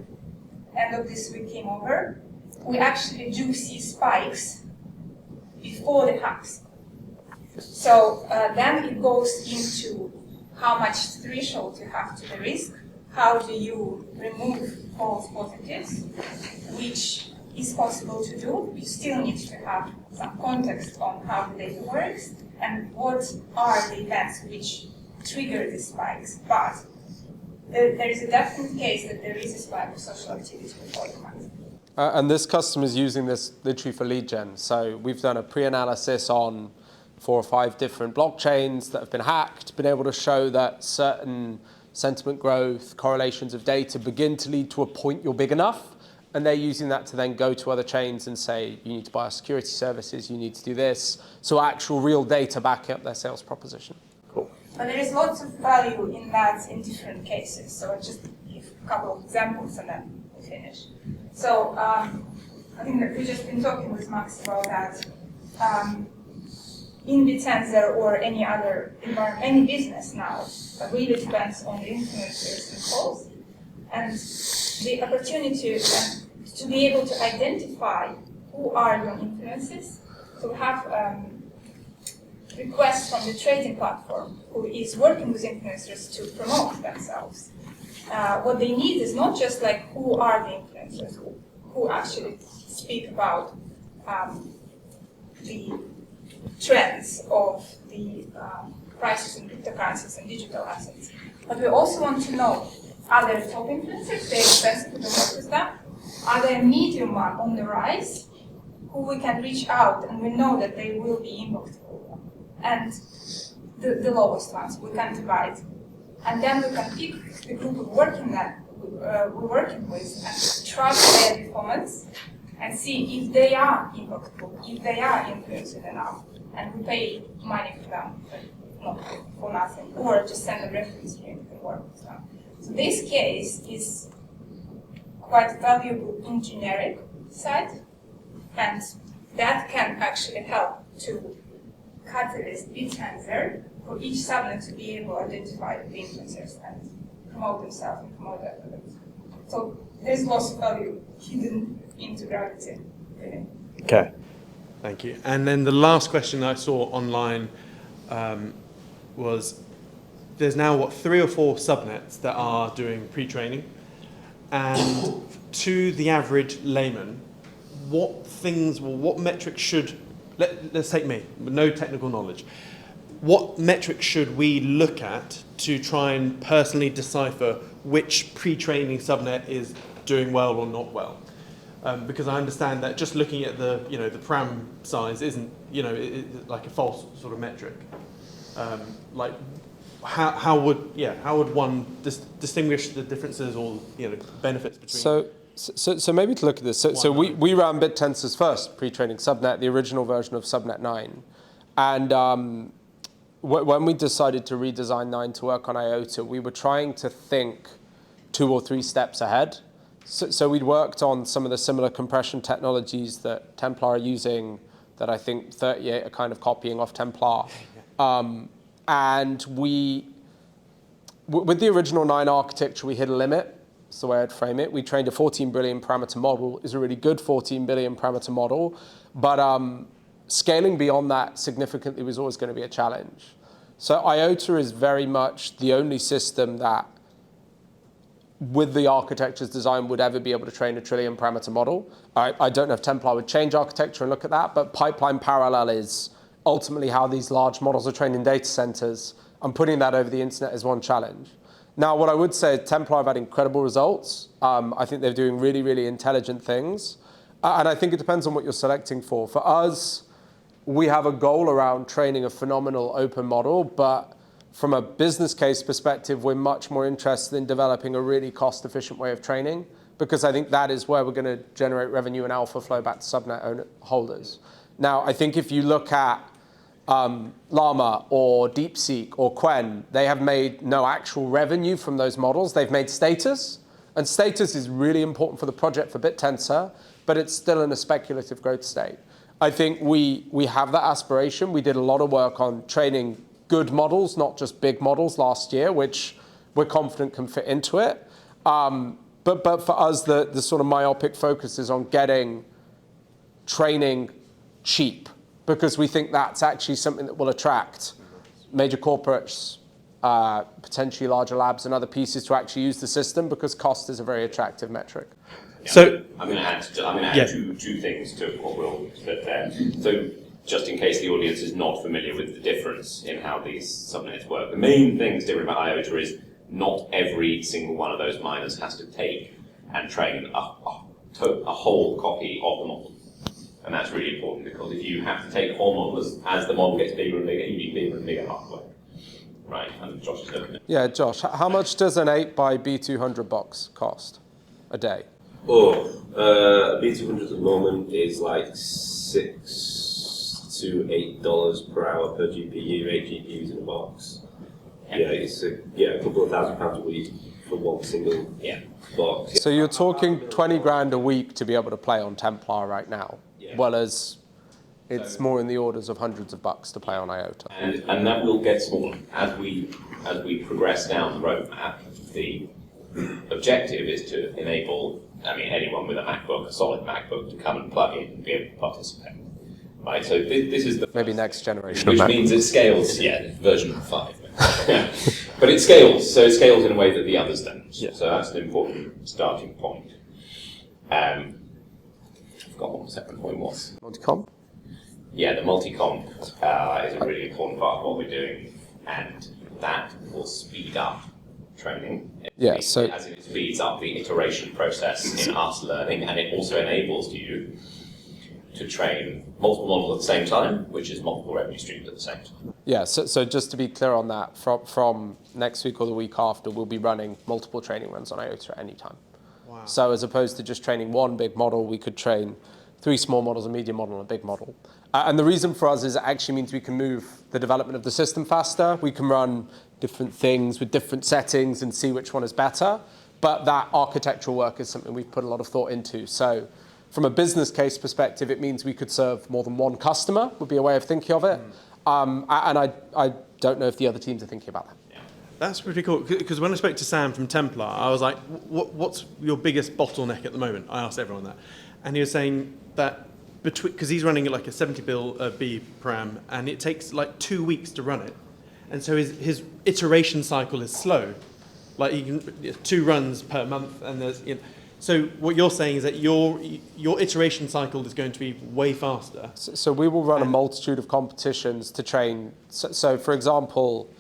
Speaker 5: end of this week came over, we actually do see spikes before the hacks. So then it goes into how much threshold you have to the risk, how do you remove false positives, which is possible to do. You still need to have some context on how the data works and what are the events which trigger these spikes. But there is a definite case that there is a spike of social activity before the hack.
Speaker 1: And this customer is using this literally for lead gen. So we've done a pre-analysis on 4 or 5 different blockchains that have been hacked, been able to show that certain sentiment growth, correlations of data begin to lead to a point you're big enough, and they're using that to then go to other chains and say, you need to buy our security services, you need to do this. So actual real data backing up their sales proposition.
Speaker 3: Cool.
Speaker 5: But there is lots of value in that in different cases. So I'll just give a couple of examples and then we'll finish. So I think that we've just been talking with Max about that. In Bitensor or any other environment, any business now, really depends on the influencers and calls. And the opportunity to be able to identify who are your influencers. So we have requests from the trading platform who is working with influencers to promote themselves. What they need is not just like who are the influencers, who actually speak about the trends of the prices in cryptocurrencies and digital assets. But we also want to know, are there top influencers, they're expensive to work with them? Are there medium one on the rise, who we can reach out and we know that they will be impactful? And the lowest ones we can divide. And then we can pick the group of working that we're working with and track their performance and see if they are impactful, if they are influential enough. And we pay money for them, but not for nothing, or just send a reference here and work with them. So this case is quite valuable in generic side, and that can actually help to catalyst Bitensor for each subnet to be able to identify the influencers and promote themselves and promote their products. So there's lots of value hidden into Gravity, really.
Speaker 3: Okay. Thank you. And then the last question I saw online was, there's now, 3 or 4 subnets that are doing pre-training. And to the average layman, what metrics should, let's take me, with no technical knowledge. What metrics should we look at to try and personally decipher which pre-training subnet is doing well or not well? Because I understand that just looking at the param size isn't like a false sort of metric. Like how would one distinguish the differences or benefits between?
Speaker 1: So maybe to look at this. So we ran Bittensor's first pre-training subnet, the original version of subnet 9, and when we decided to redesign 9 to work on IOTA, we were trying to think 2 or 3 steps ahead. So we'd worked on some of the similar compression technologies that Templar are using, that I think 38 are kind of copying off Templar. And with the original 9 architecture, we hit a limit. That's the way I'd frame it. We trained a 14 billion parameter model. It's a really good 14 billion parameter model. But scaling beyond that significantly was always going to be a challenge. So IOTA is very much the only system that, with the architecture's design, would ever be able to train a trillion parameter model. I don't know if Templar would change architecture and look at that, but pipeline parallel is ultimately how these large models are trained in data centers, and putting that over the internet is one challenge. Now, what I would say is Templar have had incredible results. I think they're doing really, really intelligent things. And I think it depends on what you're selecting for. For us, we have a goal around training a phenomenal open model, but from a business case perspective, we're much more interested in developing a really cost-efficient way of training, because I think that is where we're going to generate revenue and alpha flow back to subnet holders. Now, I think if you look at Llama or DeepSeek or Quen, they have made no actual revenue from those models. They've made status, and status is really important for the project for Bittensor, but it's still in a speculative growth state. I think we have that aspiration. We did a lot of work on training good models, not just big models last year, which we're confident can fit into it. But for us, the sort of myopic focus is on getting training cheap, because we think that's actually something that will attract major corporates, potentially larger labs and other pieces to actually use the system, because cost is a very attractive metric.
Speaker 2: Yeah,
Speaker 3: So
Speaker 2: I'm going to add two things to what Will said there. So just in case the audience is not familiar with the difference in how these subnets work, the main thing that's different about IOTA is not every single one of those miners has to take and train a whole copy of the model. And that's really important, because if you have to take a whole model, as the model gets bigger and bigger, you need bigger and bigger hardware. Right, and Josh is looking at it.
Speaker 1: Yeah, Josh, how much does an 8 by B200 box cost a day?
Speaker 6: A B200 at the moment is like $6 to $8 per hour per GPU, 8 GPUs in a box. Yeah, it's a couple of £1,000 a week for one single box.
Speaker 1: So you're talking 20 grand a week to be able to play on Templar right now, well as it's more in the orders of hundreds of bucks to play on IOTA.
Speaker 2: And that will get smaller as we progress down the roadmap. The objective is to enable, anyone with a MacBook, a solid MacBook, to come and plug in and be able to participate. Right, so this is the
Speaker 1: maybe next generation.
Speaker 2: which means it scales. Version 5. But it scales, so it scales in a way that the others don't. So that's an important starting point. I forgot what the second point was.
Speaker 1: Multi-comp?
Speaker 2: Yeah, the multi-comp is a really important part of what we're doing, and that will speed up training. As it speeds up the iteration process in us learning, and it also enables you to train multiple models at the same time, which is multiple revenue streams at the same time.
Speaker 1: Yeah, so just to be clear on that, from next week or the week after, we'll be running multiple training runs on IOTA at any time. Wow. So as opposed to just training one big model, we could train 3 small models, a medium model, and a big model. And the reason for us is it actually means we can move the development of the system faster. We can run different things with different settings and see which one is better. But that architectural work is something we've put a lot of thought into. So from a business case perspective, it means we could serve more than one customer, would be a way of thinking of it. And I don't know if the other teams are thinking about that.
Speaker 3: That's pretty cool, because when I spoke to Sam from Templar, I was like, what's your biggest bottleneck at the moment? I asked everyone that. And he was saying that, because he's running like a 70 B param, and it takes like 2 weeks to run it. And so his iteration cycle is slow. Like he can 2 runs per month, and there's, so what you're saying is that your iteration cycle is going to be way faster.
Speaker 1: So we will run a multitude of competitions to train. So for example,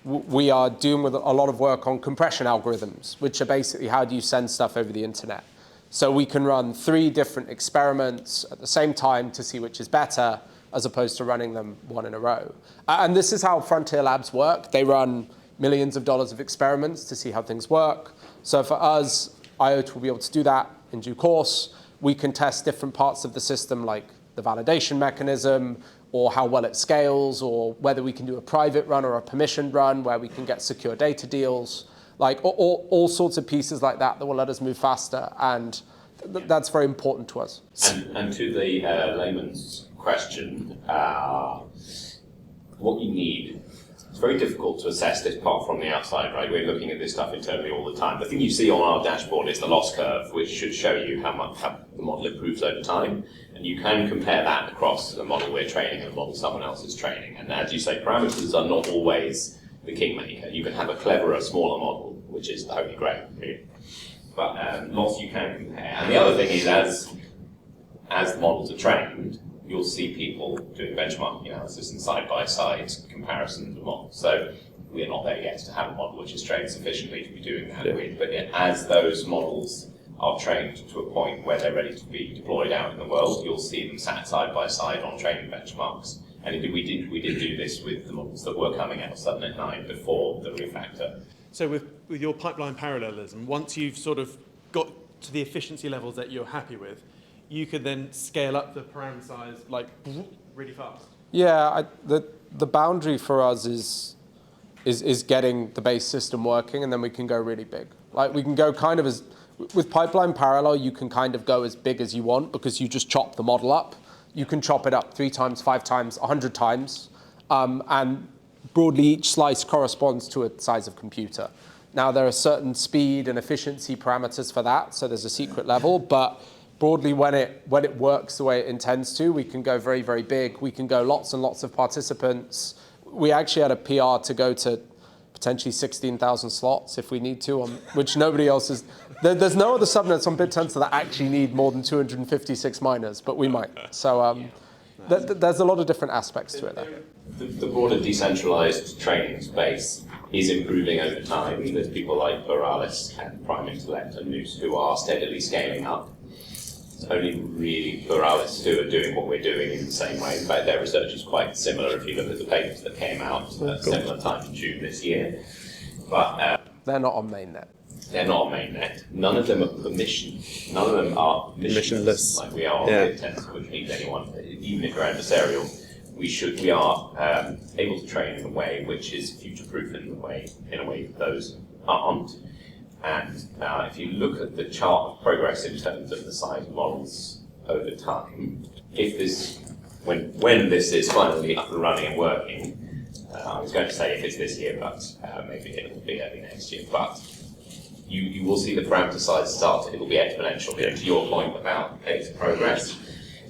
Speaker 1: we are doing with a lot of work on compression algorithms, which are basically how do you send stuff over the internet. So we can run 3 different experiments at the same time to see which is better, as opposed to running them one in a row. And this is how Frontier Labs work. They run millions of dollars of experiments to see how things work. So for us, IOTA will be able to do that in due course. We can test different parts of the system, like the validation mechanism, or how well it scales, or whether we can do a private run or a permissioned run where we can get secure data deals, like all sorts of pieces like that will let us move faster, and that's very important to us.
Speaker 2: And to the layman's question, what you need, it's very difficult to assess this part from the outside, right? We're looking at this stuff internally all the time. The thing you see on our dashboard is the loss curve, which should show you how the model improves over time. And you can compare that across the model we're training and the model someone else is training. And as you say, parameters are not always the kingmaker. You can have a cleverer, smaller model, which is the holy grail, really. But lots you can compare. And the other thing is, as the models are trained, you'll see people doing benchmarking analysis and side-by-side comparisons of models. So we're not there yet to have a model which is trained sufficiently to be doing that with. But as those models are trained to a point where they're ready to be deployed out in the world, you'll see them sat side-by-side on training benchmarks. And indeed, we did do this with the models that were coming out Subnet 9 before the refactor.
Speaker 3: So with your pipeline parallelism, once you've sort of got to the efficiency levels that you're happy with, you could then scale up the param size like really fast.
Speaker 1: Yeah, the boundary for us is getting the base system working, and then we can go really big. Like we can go kind of as with pipeline parallel, you can kind of go as big as you want because you just chop the model up. You can chop it up 3 times, 5 times, 100 times, and broadly each slice corresponds to a size of computer. Now there are certain speed and efficiency parameters for that, so there's a secret level, but broadly when it works the way it intends to, we can go very, very big. We can go lots and lots of participants. We actually had a PR to go to potentially 16,000 slots if we need to, which nobody else is. There's no other subnets on BitTensor that actually need more than 256 miners, but we might. So there's a lot of different aspects to it there.
Speaker 2: The broader decentralized training space is improving over time. There's people like Boralis and Prime Intellect and Noose who are steadily scaling up. It's only really Boralis who are doing what we're doing in the same way. In fact, their research is quite similar if you look at the papers that came out at a similar time in June this year. But
Speaker 1: they're not on mainnet.
Speaker 2: They're not mainnet. None of them are permission. None of them are permissionless. Like we are on BitTensor, which means anyone, even if you're adversarial, we are able to train in a way which is future-proof in a way that those aren't. And if you look at the chart of progress in terms of the size of models over time, when this is finally up and running and working, I was going to say if it's this year, but maybe it will be early next year. But you will see the parameter size start. It will be exponential. To your point about data progress,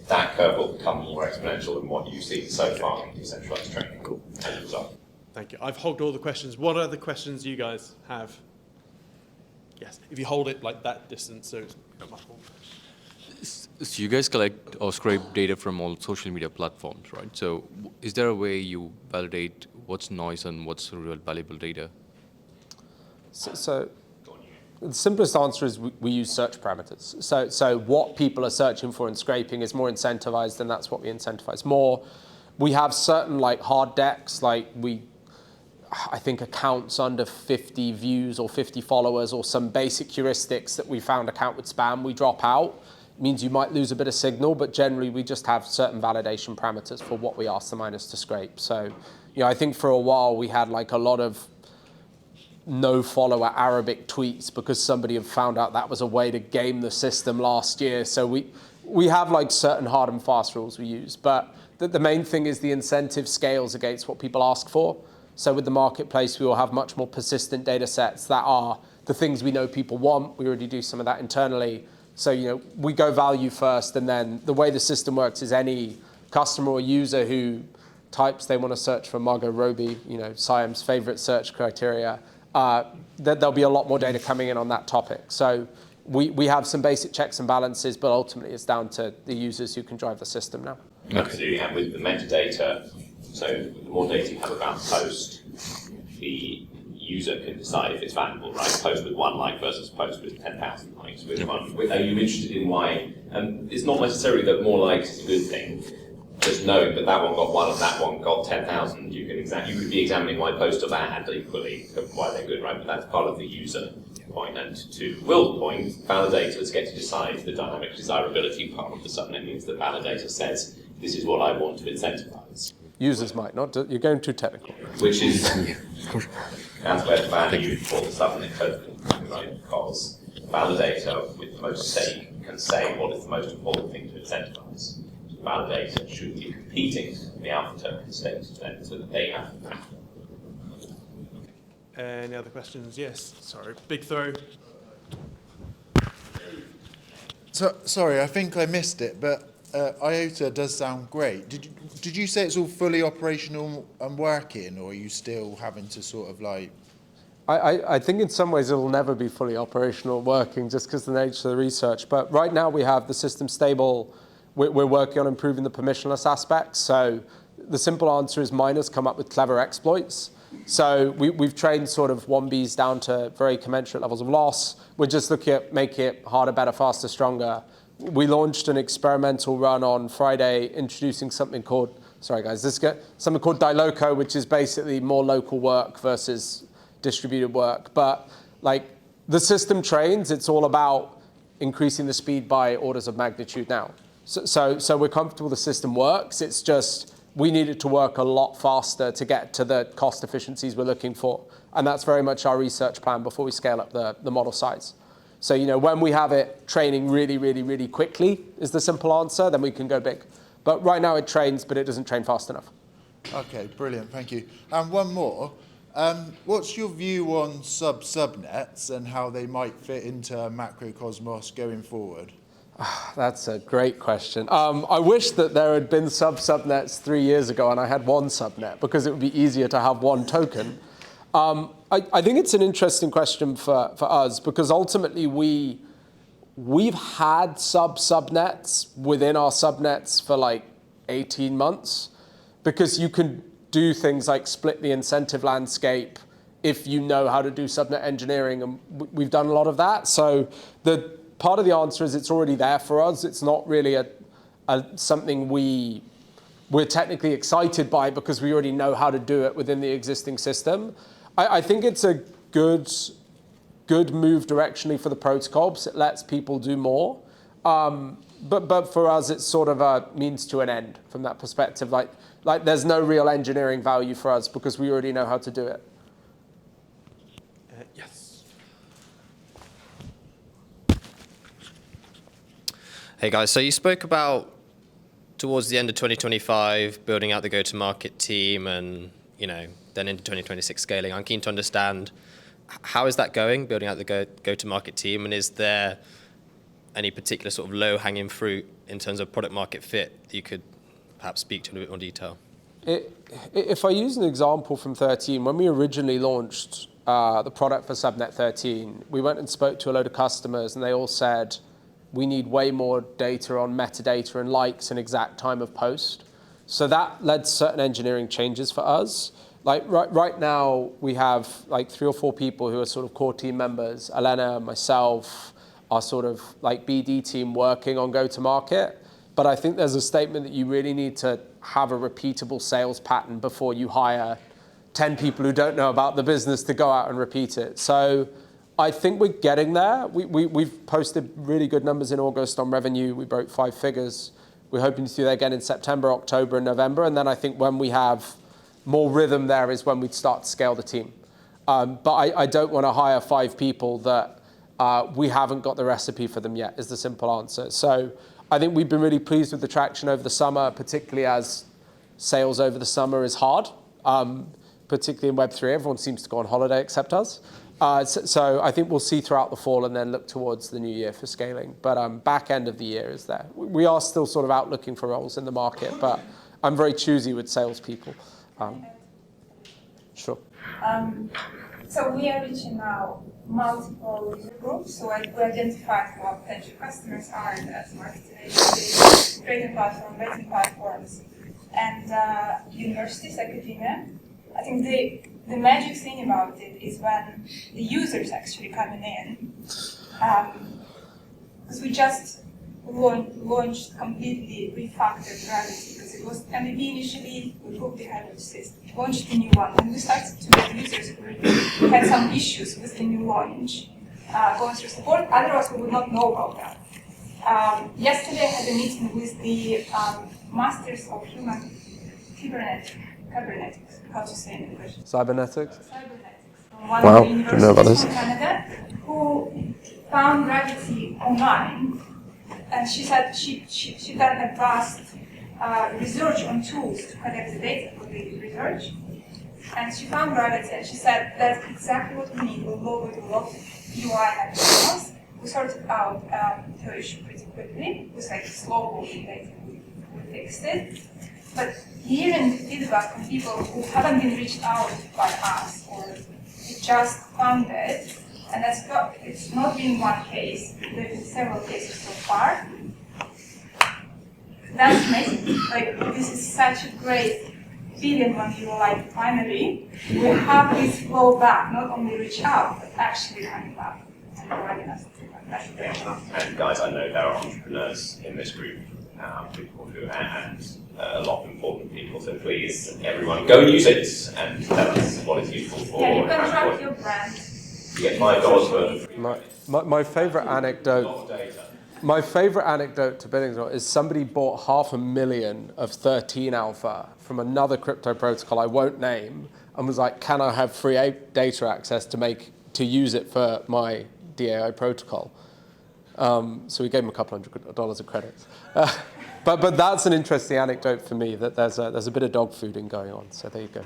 Speaker 2: that curve will become more exponential than what you've seen so far in decentralized training. Cool. As a result.
Speaker 3: Thank you. I've hogged all the questions. What other questions do you guys have? Yes, if you hold it like that distance, so it's not much more.
Speaker 7: So you guys collect or scrape data from all social media platforms, right? So is there a way you validate what's noise and what's real valuable data?
Speaker 1: So the simplest answer is we use search parameters. So what people are searching for in scraping is more incentivized, and that's what we incentivize more. We have certain like hard decks, like I think accounts under 50 views or 50 followers or some basic heuristics that we found account with spam, we drop out. It means you might lose a bit of signal, but generally we just have certain validation parameters for what we ask the miners to scrape. So, I think for a while we had like a lot of no follower Arabic tweets because somebody had found out that was a way to game the system last year. So we have like certain hard and fast rules we use, but the main thing is the incentive scales against what people ask for. So with the marketplace, we will have much more persistent data sets that are the things we know people want. We already do some of that internally. So, we go value first, and then the way the system works is any customer or user who types they want to search for Margot Robbie, Siam's favorite search criteria, there'll be a lot more data coming in on that topic. So we have some basic checks and balances, but ultimately it's down to the users who can drive the system now.
Speaker 2: Absolutely, and with the metadata, so the more data you have about the post, the user can decide if it's valuable, right? Post with 1 like versus post with 10,000 likes. Are you interested in why? And it's not necessarily that more likes is a good thing. Just knowing that that one got 1 and that one got 10,000, you could be examining why posts are bad equally, why they're good, right? But that's part of the user point. And to Will's point, validators get to decide the dynamic desirability part of the subnet. Means the validator says, this is what I want to incentivize.
Speaker 1: Users might not. You're going too technical.
Speaker 2: Which is that's where the value for the subnet token, right? Because the validator with the most stake can say what is the most important thing to incentivize. The validator should be competing with the alpha token stakes so that they have the value.
Speaker 3: Any other questions? Yes. Sorry, big throw.
Speaker 8: So, sorry, I think I missed it, but IOTA does sound great. Did you say it's all fully operational and working, or are you still having to sort of like...
Speaker 1: I think in some ways it'll never be fully operational working just because of the nature of the research. But right now we have the system stable. We're working on improving the permissionless aspects. So the simple answer is miners come up with clever exploits. So we've trained sort of wombies down to very commensurate levels of loss. We're just looking at making it harder, better, faster, stronger. We launched an experimental run on Friday introducing something called, something called Diloco, which is basically more local work versus distributed work. But like the system trains, it's all about increasing the speed by orders of magnitude now. So we're comfortable the system works. It's just we need it to work a lot faster to get to the cost efficiencies we're looking for. And that's very much our research plan before we scale up the model size. So, when we have it training really, really, really quickly is the simple answer, then we can go big. But right now it trains, but it doesn't train fast enough.
Speaker 8: Okay, brilliant, thank you. And one more. What's your view on subnets and how they might fit into Macrocosmos going forward?
Speaker 1: That's a great question. I wish that there had been subnets 3 years ago and I had one subnet because it would be easier to have one token. I think it's an interesting question for us because ultimately we've had subnets within our subnets for like 18 months because you can do things like split the incentive landscape if you know how to do subnet engineering, and we've done a lot of that. So the part of the answer is it's already there for us. It's not really something we're technically excited by because we already know how to do it within the existing system. I think it's a good good move directionally for the protocol because it lets people do more. But for us, it's sort of a means to an end from that perspective. Like there's no real engineering value for us because we already know how to do it.
Speaker 3: Yes.
Speaker 9: Hey guys, so you spoke about towards the end of 2025 building out the go-to-market team and then into 2026 scaling. I'm keen to understand how is that going, building out the go-to-market team, and is there any particular sort of low-hanging fruit in terms of product market fit that you could perhaps speak to in a bit more detail?
Speaker 1: If I use an example from 13, when we originally launched the product for Subnet 13, we went and spoke to a load of customers and they all said, we need way more data on metadata and likes and exact time of post. So that led to certain engineering changes for us. Like right now, we have like 3 or 4 people who are sort of core team members, Elena, myself, our sort of like BD team working on go-to-market. But I think there's a statement that you really need to have a repeatable sales pattern before you hire 10 people who don't know about the business to go out and repeat it. So I think we're getting there. We've posted really good numbers in August on revenue. We broke 5 figures. We're hoping to do that again in September, October, and November. And then I think when we have more rhythm there is when we'd start to scale the team. But I don't want to hire 5 people that we haven't got the recipe for them yet, is the simple answer. So I think we've been really pleased with the traction over the summer, particularly as sales over the summer is hard, particularly in Web3. Everyone seems to go on holiday except us. So I think we'll see throughout the fall and then look towards the new year for scaling. But back end of the year is there. We are still sort of out looking for roles in the market, but I'm very choosy with salespeople. Sure.
Speaker 5: So we are reaching now multiple user groups. So we identified who our potential customers are in that market, trading platform, betting platforms, and universities, academia. I think the magic thing about it is when the users actually coming in, because we just launched completely refactored Gravity, because it was MVP initially, we proved the hypothesis, launched the new one, and we started to get users who had some issues with the new launch going through support, otherwise we would not know about that. Yesterday I had a meeting with the Masters of Human Cybernetics, how to say in English?
Speaker 1: Cybernetics?
Speaker 5: Cybernetics, from one of the universities from Canada, who found Gravity online. And she said she done advanced research on tools to collect the data for the research. And she found Gravity and she said, that's exactly what we need. We'll go with a lot of UI and tools. We sorted out her issue pretty quickly. It was like slow moving data. We fixed it. But hearing feedback from people who haven't been reached out by us or just found it, and it's not been one case, there have been several cases so far. That's amazing. Like, this is such a great feeling when you're like, finally, we have this flow back, not only reach out, but actually coming back and providing us feedback. That's great.
Speaker 2: And guys, I know there are entrepreneurs in this group, people who, and a lot of important people, so please, everyone, go and use it and tell us what it's useful for.
Speaker 5: Yeah, you can track your brand.
Speaker 2: You get $5 for
Speaker 1: My favorite anecdote. My favorite anecdote to Bidding is somebody bought 500,000 of 13 alpha from another crypto protocol I won't name and was like, can I have free data access to use it for my DAI protocol? So we gave him a couple $100 of credits. But that's an interesting anecdote for me, that there's a bit of dog fooding going on. So there you go.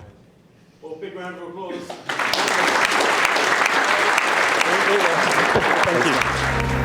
Speaker 3: Well, big round of applause.
Speaker 1: Thank you.